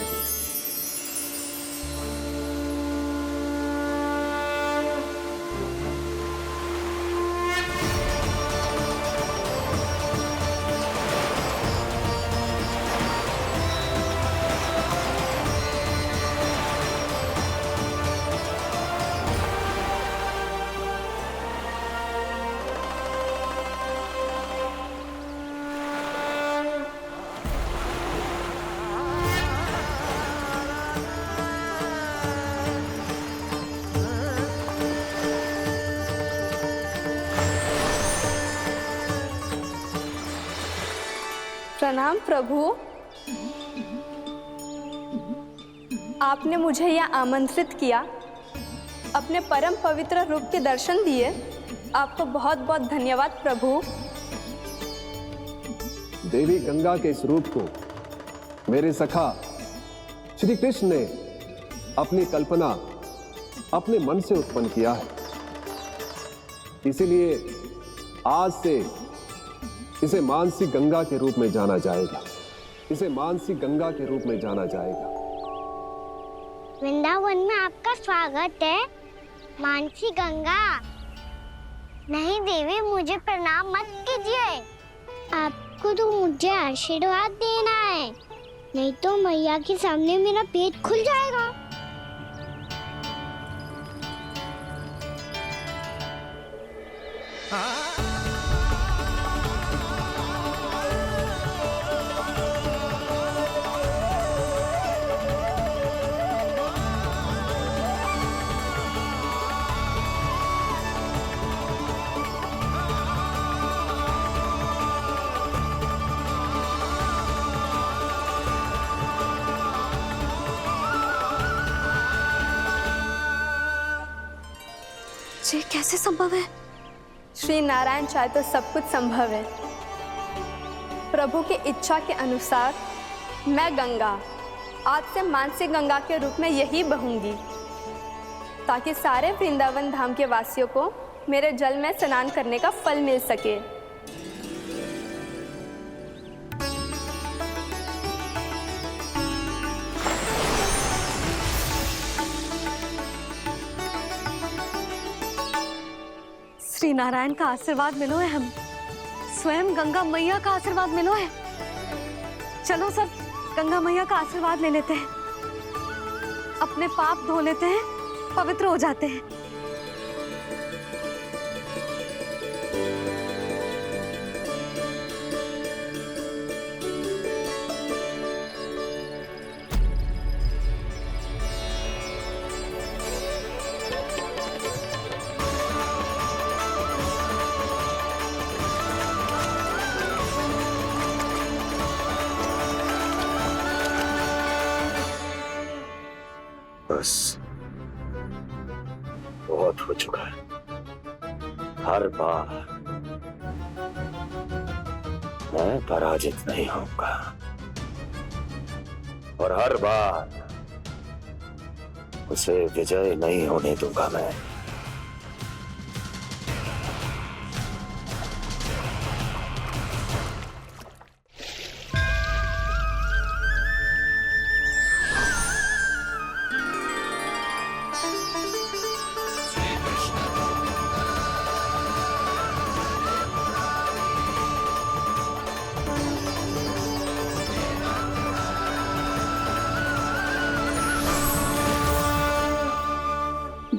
प्रणाम प्रभु, आपने मुझे यह आमंत्रित किया, अपने परम पवित्र रूप के दर्शन दिए, आपको बहुत बहुत धन्यवाद प्रभु। देवी गंगा के इस रूप को मेरे सखा श्री कृष्ण ने अपनी कल्पना अपने मन से उत्पन्न किया है। इसीलिए आज से इसे मानसी गंगा के रूप में जाना जाएगा। इसे मानसी गंगा के रूप में जाना जाएगा। वृंदावन में आपका स्वागत है मानसी गंगा। नहीं देवी, मुझे प्रणाम मत कीजिए। आपको तो मुझे आशीर्वाद देना है। नहीं तो मैया के सामने मेरा पेट खुल जाएगा। ये कैसे संभव है? श्री नारायण चाहे तो सब कुछ संभव है। प्रभु की इच्छा के अनुसार मैं गंगा आज से मानसिक गंगा के रूप में यही बहूंगी, ताकि सारे वृंदावन धाम के वासियों को मेरे जल में स्नान करने का फल मिल सके। श्री नारायण का आशीर्वाद मिलो है, हम स्वयं गंगा मैया का आशीर्वाद मिलो है। चलो सब गंगा मैया का आशीर्वाद ले लेते हैं, अपने पाप धो लेते हैं, पवित्र हो जाते हैं। बस बहुत हो चुका है। हर बार मैं पराजित नहीं होऊंगा और हर बार उसे विजय नहीं होने दूंगा मैं।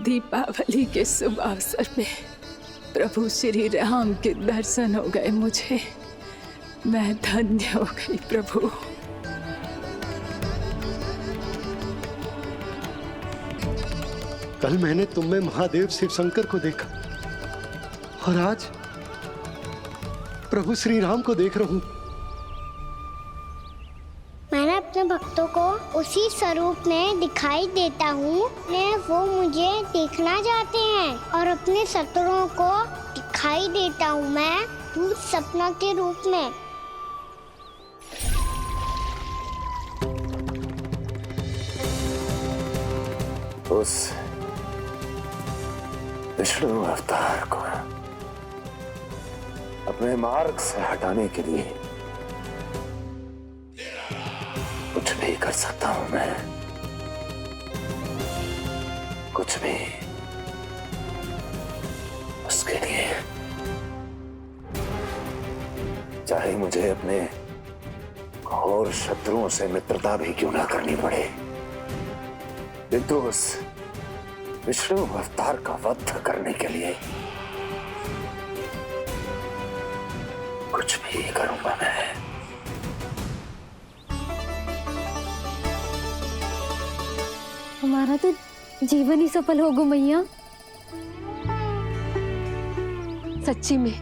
दीपावली के शुभ अवसर में प्रभु श्री राम के दर्शन हो गए मुझे। मैं धन्य हो गई प्रभु। कल मैंने तुम में महादेव शिव शंकर को देखा और आज प्रभु श्री राम को देख रहा हूं। मैंने अपने भक्तों को उसी स्वरूप में दिखाई देता हूँ। वो मुझे देखना चाहते हैं और अपने शत्रुओं को दिखाई देता हूँ मैं भूत सपना के रूप में। उस विष्णु अवतार को अपने मार्ग से हटाने के लिए कुछ भी कर सकता हूं मैं, कुछ भी। उसके लिए चाहे मुझे अपने घोर शत्रुओं से मित्रता भी क्यों ना करनी पड़े, किंतु उस विष्णु अवतार का वध करने के लिए कुछ भी करूंगा मैं। हमारा तो जीवन ही सफल होगा मैया। सच्ची में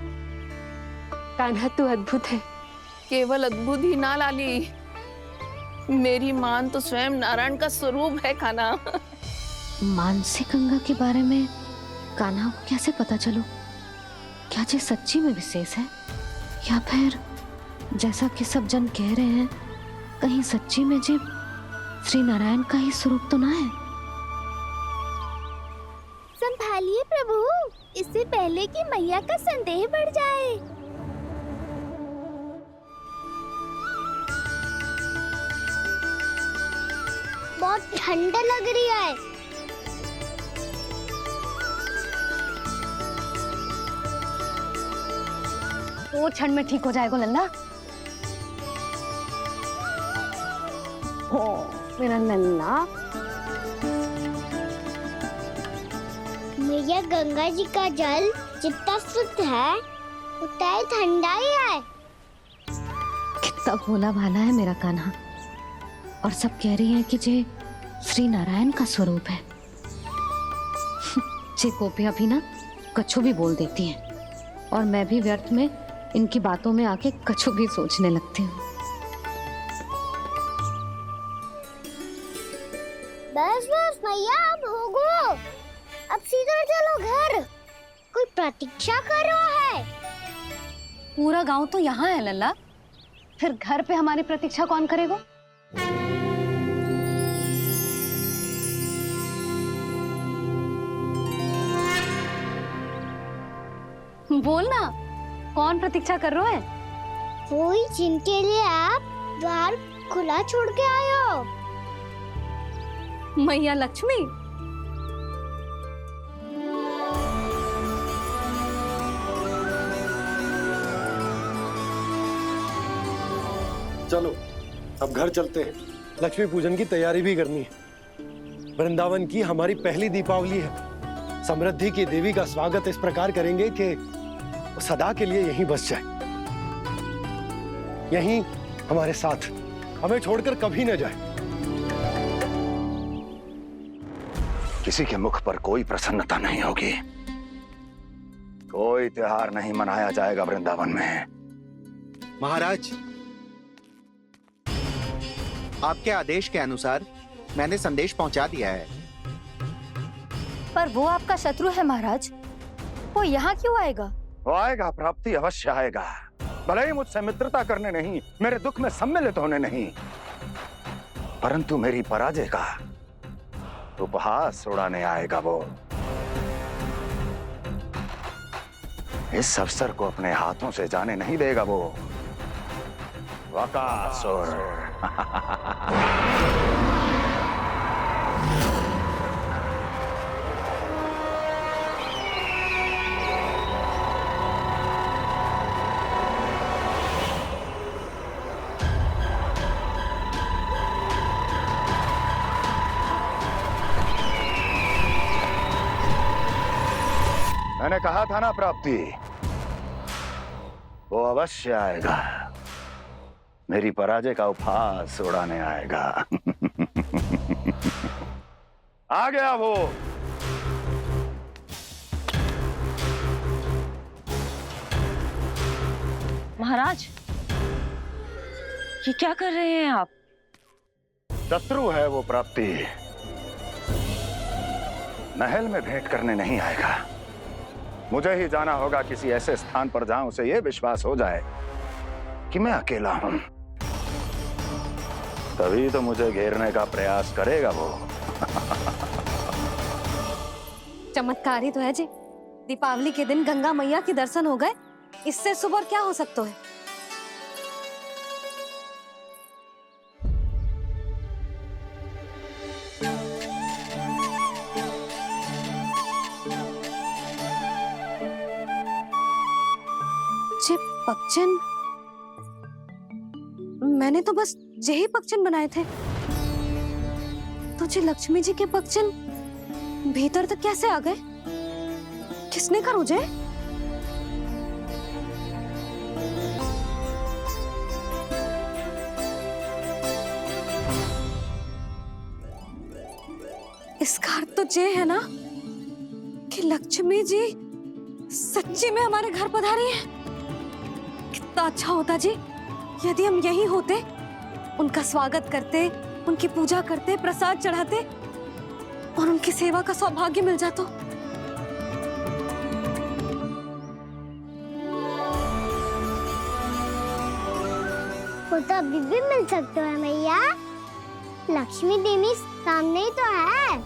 कान्हा तू अद्भुत है। केवल अद्भुत ही ना लाली, मेरी मान तो स्वयं नारायण का स्वरूप है कान्हा। मानसिक गंगा के बारे में कान्हा को कैसे पता चलो? क्या ये सच्ची में विशेष है या फिर जैसा कि सब जन कह रहे हैं कहीं सच्ची में जी श्री नारायण का ही स्वरूप तो ना है? संभालिए प्रभु, इससे पहले कि मैया का संदेह बढ़ जाए। बहुत ठंडा लग रही है। वो क्षण में ठीक हो जाएगा लल्ला। हो मेरा नन्ना। मैया गंगा जी का जल जितना शुद्ध है उतना ही ठंडा ही है। कितना भोला भाला है मेरा कान्हा। और सब कह रही हैं कि जे श्री नारायण का स्वरूप है। जे गोपियां भी ना कछु भी बोल देती हैं और मैं भी व्यर्थ में इनकी बातों में आके कछु भी सोचने लगती हूँ। बस बस मैया अब होगो, अब सीधा चलो घर। कोई प्रतीक्षा कर रहा है। पूरा गांव तो यहाँ है लल्ला, फिर घर पे हमारी प्रतीक्षा कौन करेगा? बोल ना, कौन प्रतीक्षा कर रहे हैं? वही जिनके लिए आप द्वार खुला छोड़ के आए हो। मैया लक्ष्मी। चलो अब घर चलते हैं। लक्ष्मी पूजन की तैयारी भी करनी है। वृंदावन की हमारी पहली दीपावली है। समृद्धि की देवी का स्वागत इस प्रकार करेंगे कि वो सदा के लिए यहीं बस जाए, यहीं हमारे साथ, हमें छोड़कर कभी न जाए। किसी के मुख पर कोई प्रसन्नता नहीं होगी, कोई त्योहार नहीं मनाया जाएगा वृंदावन में। महाराज, आपके आदेश के अनुसार मैंने संदेश पहुंचा दिया है। पर वो आपका शत्रु है महाराज, वो यहाँ क्यों आएगा? वो आएगा, प्राप्ति अवश्य आएगा। भले ही मुझसे मित्रता करने नहीं, मेरे दुख में सम्मिलित होने नहीं, परंतु मेरी पराजय का उपहास उड़ाने आएगा वो। इस अवसर को अपने हाथों से जाने नहीं देगा वो। वकासुर। मैंने कहा था ना प्राप्ति, वो अवश्य आएगा, मेरी पराजय का उपहास उड़ाने आएगा। आ गया वो। महाराज, ये क्या कर रहे हैं आप? शत्रु है वो प्राप्ति, महल में भेंट करने नहीं आएगा। मुझे ही जाना होगा किसी ऐसे स्थान पर जहां उसे यह विश्वास हो जाए कि मैं अकेला हूं, तभी तो मुझे घेरने का प्रयास करेगा वो। चमत्कार ही तो है जी। दीपावली के दिन गंगा मैया के दर्शन हो गए, इससे शुभ और क्या हो सकता है? जे पक्षन, मैंने तो बस यही पक्षन बनाए थे, तो जे लक्ष्मी जी के पक्षन भीतर तक कैसे आ गए? किसने कर मुझे? इसका अर्थ तो ये है ना कि लक्ष्मी जी सच्ची में हमारे घर पधारी है। कितना अच्छा होता जी यदि हम यहीं होते, उनका स्वागत करते, उनकी पूजा करते, प्रसाद चढ़ाते और उनकी सेवा का सौभाग्य मिल जाता। वो तो अभी भी मिल सकते हैं मैया, लक्ष्मी देवी सामने ही तो है।